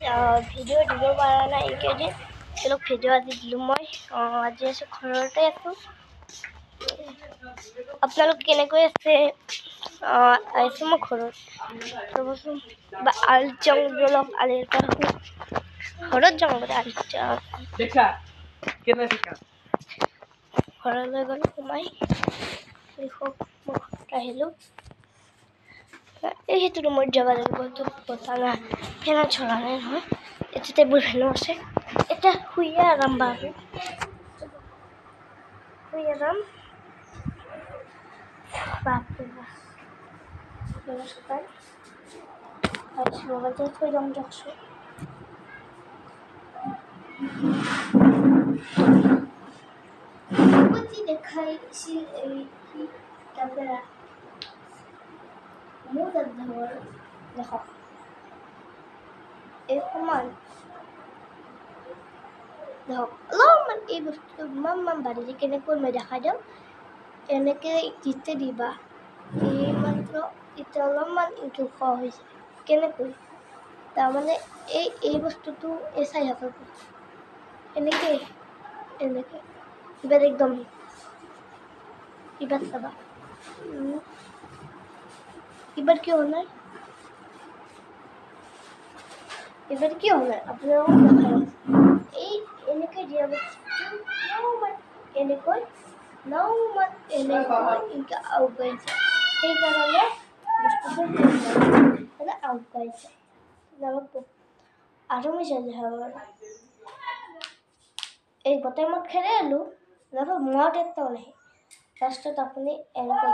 video' দিব পৰা নাই এইকেইদিন ধৰক ভিডিঅ' আজি দিলোঁ মই আজি আছোঁ ঘৰতে আছোঁ আপোনালোক কেনেকৈ আছে আহিছোঁ মই ঘৰত ৰ'বচোন বা আলিত যাওঁ অলপ আলিৰ পৰা ঘৰত যাওঁ বোলে আলিত যাওঁ ঘৰলৈ গ'লোঁ সোমাই দেখক মই ঘৰত আহিলোঁ এই সেইটো ৰুমত যাব লাগিব এইটো বতা নাই ফেনত চলা নাই নহয় এইটো টেবুল ফেনো আছে এতিয়া শুইয়ে আৰাম পাবি শুই আৰাম বাপৰে নমস্কাৰ মোবাইলটো থৈ যাম দিয়কচোন কি দেখাইছিল এই কি কেমেৰা মোৰ তাত দেখক এই সমান দেখক অলপমান এই বস্তুটো ইমান বাঢ়িলে কেনেকৈ মই দেখাই দিওঁ এনেকৈ জিতে দিবা এই মাত্ৰ এতিয়া অলপমান জোখ হৈছে কেনেকৈ তাৰমানে এই বস্তুটো এই চাই থাকক এনেকৈ এবাৰ একদম এবাৰ চাবা এবাৰ কিয় হোৱা নাই আপোনালোকক দেখাই এই এনেকৈ দিয়া বস্তু এনেকৈ এনেকৈ আউগাইছে সেইকাৰণে বস্তুটো আউগাইছে আৰু মই জানি এই গোটেই মই খেলে আলো দেখোন মূৰত এটাও নাই লাষ্টত আপুনি এনেকৈ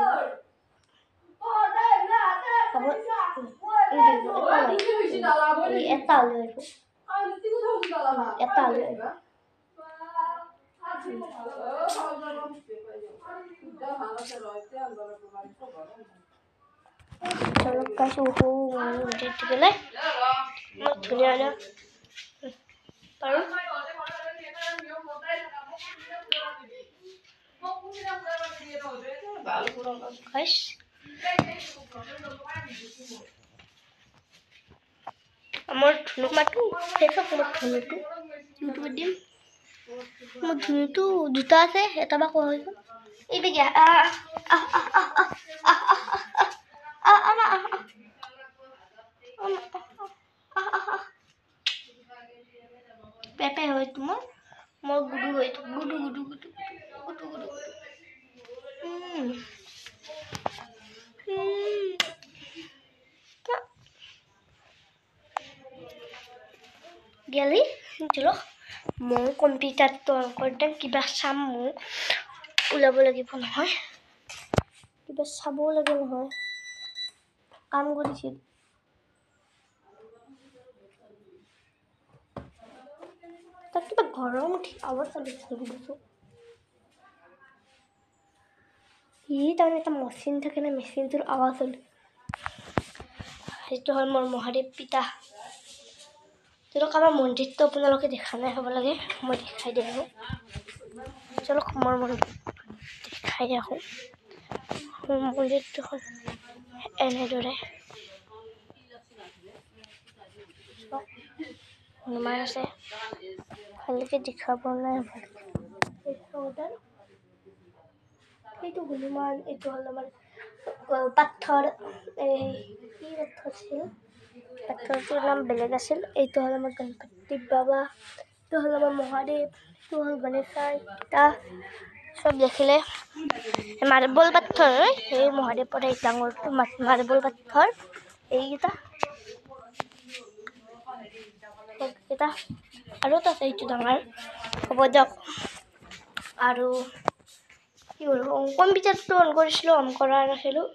এটা ধুনীয়া পাৰোঁ আমাৰ ধুনুক মাতো দেখক মোৰ ধুনুটো ইউটিউবত দিম মোৰ ধুনুটো দুটা আছে এটা বা কোৱা হৈ গ'ল এই বেগিয়া পেপে হয় তোমাৰ মোৰ গুডু হয় গুডু গেলি চলো মই কম্পিউটাৰটো অন কৰি দিম কিবা চাম মোক ওলাব লাগিব নহয় কিবা চাবও লাগে নহয় কাম কৰিছিল তাত কিবা গৰম উঠি আৱাজ চলিছিল বুজিছোঁ তাৰমানে এটা মেচিন থাকে না মেচিনটোৰ আৱাজ হ'ল সেইটো হ'ল মোৰ মহাদেৱ পিতা ধৰক আমাৰ মন্দিৰটো আপোনালোকে দেখা নাই হ'ব লাগে মই দেখাই দিম আৰু চলক মোৰ মন্দিৰ দেখাই আহোঁ মন্দিৰটো হ'ল এনেদৰে হনুমান আছে ভালকৈ দেখাব নাই এইটো হনুমান এইটো হ'ল আমাৰ পাথৰ এই কি পাথৰ আছিল পাথৰটোৰ নাম বেলেগ আছিল এইটো হ'ল আমাৰ গণপতি বাবা এইটো হ'ল আমাৰ মহাদেৱ এইটো হ'ল গণেশাই পিতা চব দেখিলে মাৰ্বল পাথৰ এই মহাদেৱৰ এই ডাঙৰটো মাৰ্বল পাথৰ এইকেইটা আৰু এটা আছে এইটো ডাঙৰ হ'ব দিয়ক আৰু কি হ'ল কম্পিউটাৰটো অন কৰিছিলোঁ অন কৰা নাছিলোঁ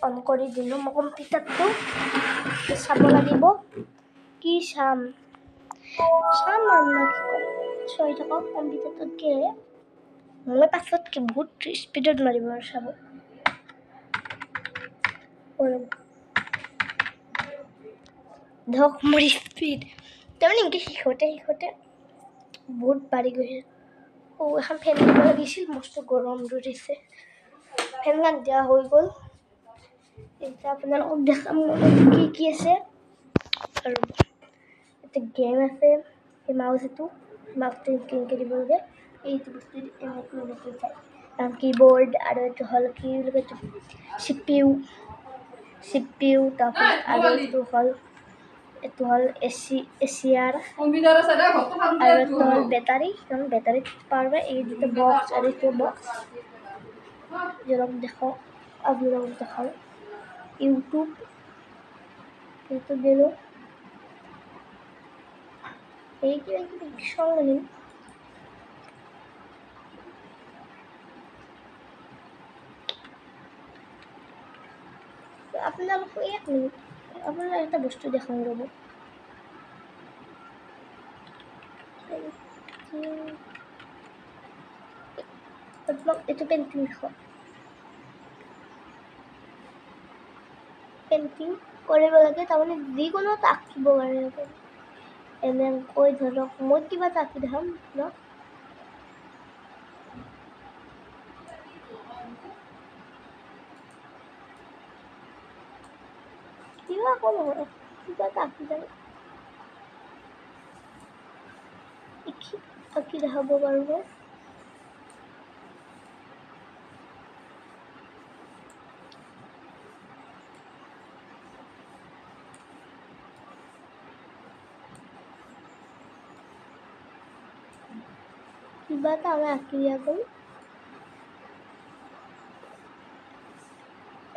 অন কৰি দিলোঁ মই কম্পিউটাৰটো চাব লাগিব কি চাম আৰু কি ক'ম চাই থাকক কম্পিউটাৰটোত কি মই পাছতকৈ বহুত স্পীডত মাৰিব আৰু চাব ধৰক মোৰ স্পীড তাৰমানে এনেকৈ শিকোঁতে বহুত বাঢ়ি গৈছে এখন ফেন দিব লাগিছিল মস্ত গৰম দিছে ফেনখন দিয়া হৈ গ'ল এতিয়া আপোনালোকক দেখাম কি আছে আৰু এটা গেম আছে এই মাউচটো কেনেকৈ দিব লাগে এইটো বস্তু এনেকৈ চাই কাৰণ কীবৰ্ড আৰু এইটো হ'ল কি বুলি কয় CPU তাৰপিছত আৰু এইটো হ'ল এচিয়াৰ আৰু এইটো হ'ল বেটাৰী কাৰণ বেটাৰীত পাৱাৰ পায় এই দুটা বক্স আৰু এইটো বক্স আপোনালোকক দেখাওঁ ইউটিউব দিলোঁ এই কিবা কিবি চাওঁ লাগিল আপোনালোকক 1 মিনিট আপোনালোক এটা বস্তু দেখাওঁ ৰ'ব এইটো পেইণ্টিং দেখাওঁ পেইণ্টিং কৰিব লাগে তাৰমানে যিকোনো এটা আঁকিব পাৰে এনেকৈ ধৰক মই কিবা এটা আঁকি দেখাম ন কিবা কম কিবা এটা আঁকি যাম আঁকি দেখাব পাৰোঁ মই কিবা এটা আমি আঁকি দিয়া গ'ল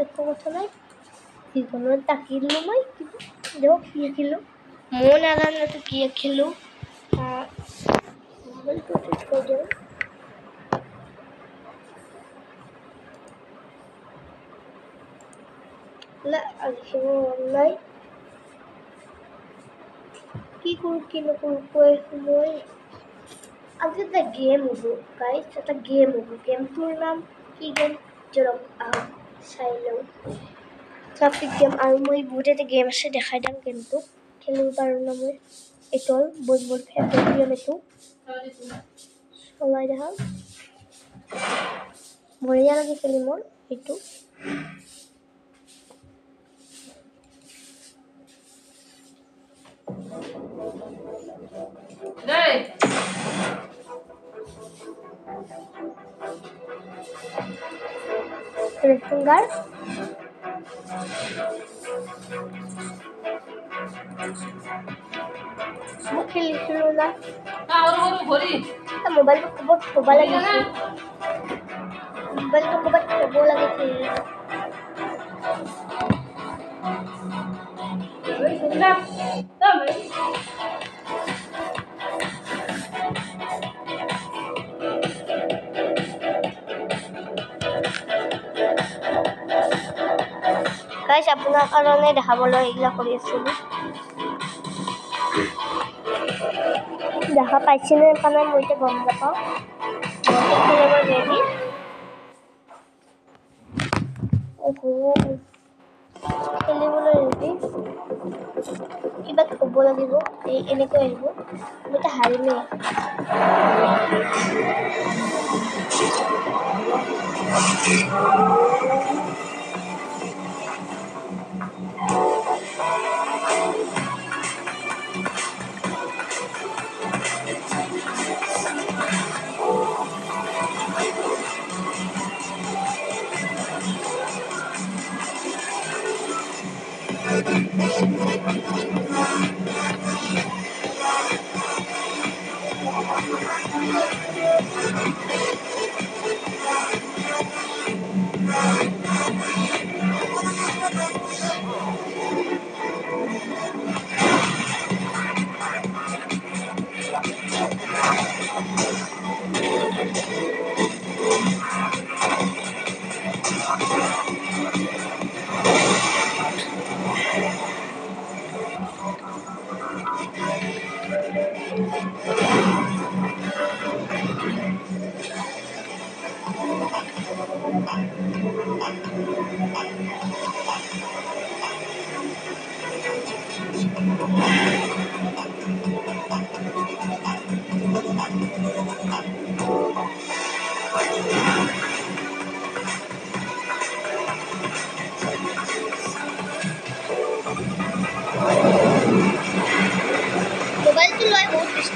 একো কথা নাই যিকোনো এটা আঁকি দিলোঁ মই দিয়ক কি আঁকিলোঁ মই নাজানো কি আঁকিলোঁ মোবাইলটো ঠিক কৰি দিওঁ আঁকিব নাই কি কৰোঁ কি নকৰোঁ কৈ মই আজি এটা গেম হ'ব গাইজ এটা গেম হ'ব গেমটোৰ নাম কি গেম জৰক চাই লওঁ ট্ৰাফিক গেম আৰু মই বহুত এটা গেম আছে দেখাই দিম গেমটো খেলিব পাৰোঁ ন মই এইটো হ'ল বহুত ফেভৰেট গেম এইটো চলাই দেখাম বঢ়িয়া লাগে খেলি মোৰ এইটো ৰেচিংগাৰ মই খেলিছিলোঁ না মোবাইলটো ক'ৰবাত থ'ব লাগিছিল গাইজ আপোনাৰ কাৰণে দেখাবলৈ এইবিলাক কৰি আছিলোঁ দেখা পাইছেনে কাৰণে মই এতিয়া গম নাপাওঁ ৰেডি খেলিবলৈ ৰেডি কিবা ক'ব লাগিব এনেকৈ আহিব মই এতিয়া হাৰিমেই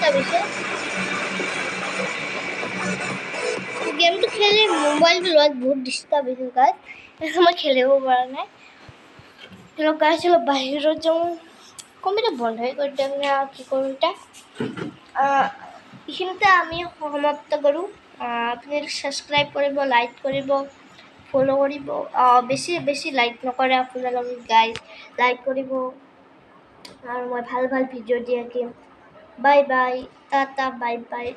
ডিষ্টাৰ্ব হৈছে গেমটো খেলি মোবাইলটো লোৱাত বহুত ডিষ্টাৰ্ব হৈছিল গাইজ মই খেলিব পৰা নাই চলো গাইজ অলপ বাহিৰত যাওঁ কম্পিউটাৰ বন্ধই কৰি দিম না কি কৰোঁ এতিয়া এইখিনিতে আমি সমাপ্ত কৰোঁ আপুনি ছাবস্ক্ৰাইব কৰিব লাইক কৰিব ফ'ল' কৰিব বেছি বেছি লাইক নকৰে আপোনালোকে গাইজ লাইক কৰিব আৰু মই ভাল ভাল ভিডিঅ' দি থাকিম bye bye tata bye bye